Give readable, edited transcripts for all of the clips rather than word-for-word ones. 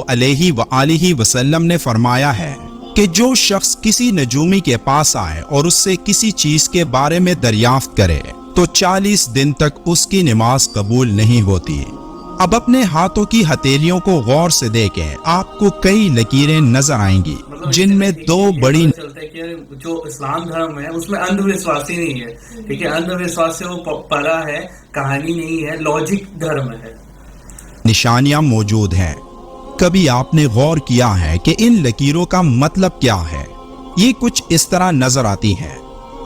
अलैहि व आलिहि वसल्लम ने फरमाया है कि जो शख्स किसी नजूमी के पास आए और उससे किसी चीज के बारे में दरियाफ्त करे तो 40 दिन तक उसकी नमाज कबूल नहीं होती। अब अपने हाथों की हथेलियों को गौर से देखें, आपको कई लकीरें नजर आएंगी जिनमें दो बड़ी जो इस्लाम धर्म है उसमें अंधविश्वास ही नहीं है, ठीक है। अंधविश्वास से वो परा है, कहानी नहीं है, लॉजिक धर्म है। निशानियां मौजूद हैं। कभी आपने गौर किया है कि इन लकीरों का मतलब क्या है? ये कुछ इस तरह नजर आती हैं।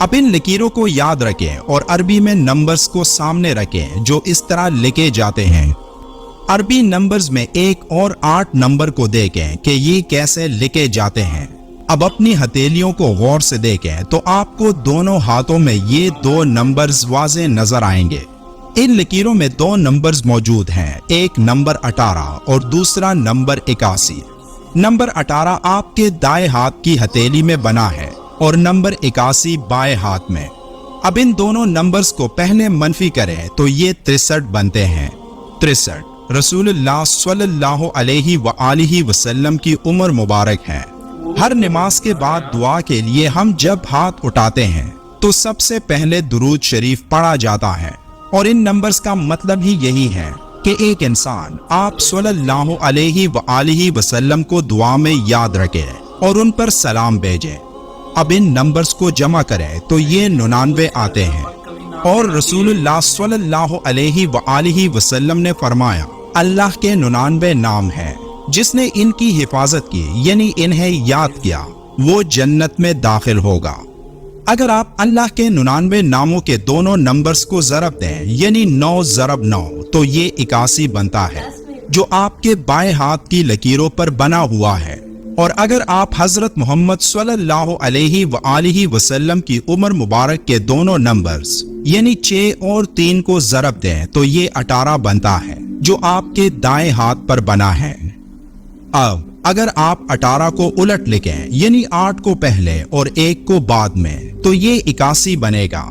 अब इन लकीरों को याद रखें और अरबी में नंबर्स को सामने रखें जो इस तरह लिखे जाते हैं। अरबी नंबर्स में 1 और 8 नंबर को देखें कि ये कैसे लिखे जाते हैं। अब अपनी हथेलियों को गौर से देखें तो आपको दोनों हाथों में ये 2 नंबर्स वाज़ेह नजर आएंगे। इन लकीरों में 2 नंबर्स मौजूद हैं, एक नंबर 18 और दूसरा नंबर 81। नंबर 18 आपके दाएं हाथ की हथेली में बना है और नंबर 81 बाएं हाथ में। अब इन दोनों नंबर्स को पहले मनफी करें तो ये 63 बनते हैं। 63 रसूलुल्लाह सल्लल्लाहु अलैहि व आलिहि वसल्लम की उम्र मुबारक है। हर नमाज के बाद दुआ के लिए हम जब हाथ उठाते हैं तो सबसे पहले दुरूद शरीफ पढ़ा जाता है और इन नंबर्स का मतलब ही यही है कि एक इंसान आप सल्लल्लाहु अलैहि व आलिहि वसल्लम को दुआ में याद रखे और उन पर सलाम भेजे। अब इन नंबर्स को जमा करें तो ये 99 आते हैं और रसूलुल्लाह सल्लल्लाहु अलैहि व आलिहि वसल्लम ने फरमाया, अल्लाह के 99 नाम हैं, जिसने इनकी हिफाजत की यानी इन्हें याद किया वो जन्नत में दाखिल होगा। अगर आप अल्लाह के 99 नामों के दोनों नंबर्स को ज़रब दें यानी 9 × 9 तो ये 81 बनता है जो आपके बाएं हाथ की लकीरों पर बना हुआ है। और अगर आप हजरत मोहम्मद सल्लल्लाहु अलैहि व आलिहि वसल्लम की उम्र मुबारक के दोनों नंबर्स यानी 6 और 3 को ज़रब दें तो ये 18 बनता है जो आपके दाएं हाथ पर बना है। अब अगर आप 18 को उलट लिखें यानी 8 को पहले और 1 को बाद में तो ये 81 बनेगा।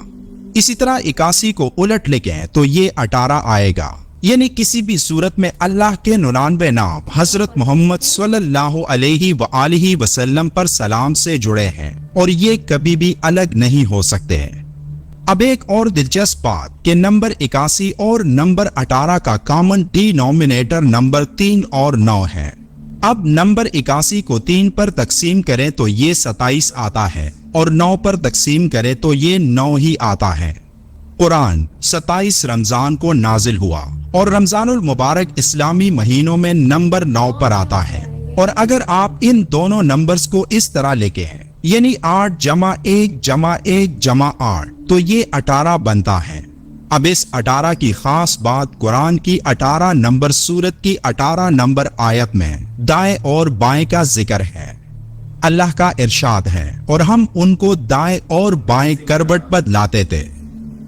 इसी तरह 81 को उलट लिखें तो ये 18 आएगा। यानी किसी भी सूरत में अल्लाह के 99 नाम हजरत मोहम्मद सल्लल्लाहु अलैहि व आलिहि वसल्लम पर सलाम से जुड़े हैं और ये कभी भी अलग नहीं हो सकते। अब एक और दिलचस्प बात कि नंबर 81 और नंबर 18 का कॉमन डिनोमिनेटर नंबर 3 और 9 है। अब नंबर 81 को 3 पर तकसीम करें तो ये 27 आता है और 9 पर तकसीम करें तो ये 9 ही आता है। कुरान 27 रमजान को नाजिल हुआ और रमजानुल मुबारक इस्लामी महीनों में नंबर 9 पर आता है। और अगर आप इन दोनों नंबर्स को इस तरह लिखे हैं यानी 8 + 1 + 1 + 8 तो ये 18 बनता है। अब इस 18 की खास बात कुरान की 18 नंबर सूरत की 18 नंबर आयत में दाएं और बाएं का जिक्र है। अल्लाह का इरशाद है, और हम उनको दाएं और बाएं करवट बदलाते थे।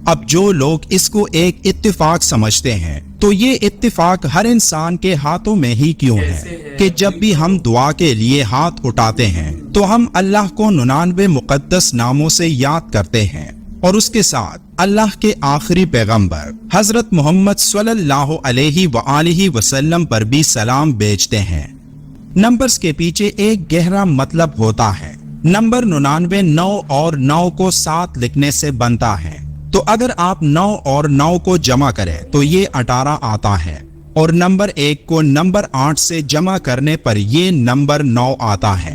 अब जो लोग इसको एक इत्तिफाक समझते हैं तो ये इत्तिफाक हर इंसान के हाथों में ही क्यों है कि जब भी हम दुआ के लिए हाथ उठाते हैं तो हम अल्लाह को 99 मुक़द्दस नामों से याद करते हैं और उसके साथ अल्लाह के आखिरी पैगंबर हजरत मोहम्मद सल्लल्लाहु अलैहि व आलिहि वसल्लम पर भी सलाम भेजते हैं। नंबर्स के पीछे एक गहरा मतलब होता है। नंबर 99 9 और 9 को साथ लिखने से बनता है, तो अगर आप 9 और 9 को जमा करें तो ये 18 आता है और नंबर 1 को नंबर 8 से जमा करने पर ये नंबर 9 आता है।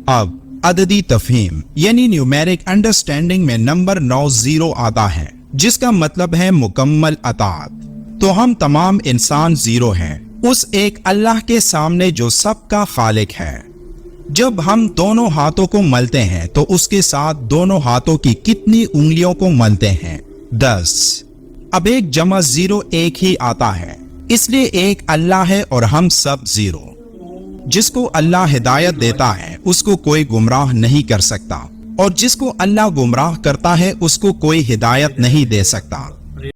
अब अददी तफहीम यानी न्यूमेरिक अंडरस्टैंडिंग में नंबर 9 0 आता है जिसका मतलब है मुकम्मल अताअत। तो हम तमाम इंसान 0 हैं उस एक अल्लाह के सामने जो सबका खालिक है। जब हम दोनों हाथों को मलते हैं तो उसके साथ दोनों हाथों की कितनी उंगलियों को मलते हैं? 10। अब 1 + 0 1 ही आता है, इसलिए एक अल्लाह है और हम सब 0। जिसको अल्लाह हिदायत देता है उसको कोई गुमराह नहीं कर सकता और जिसको अल्लाह गुमराह करता है उसको कोई हिदायत नहीं दे सकता।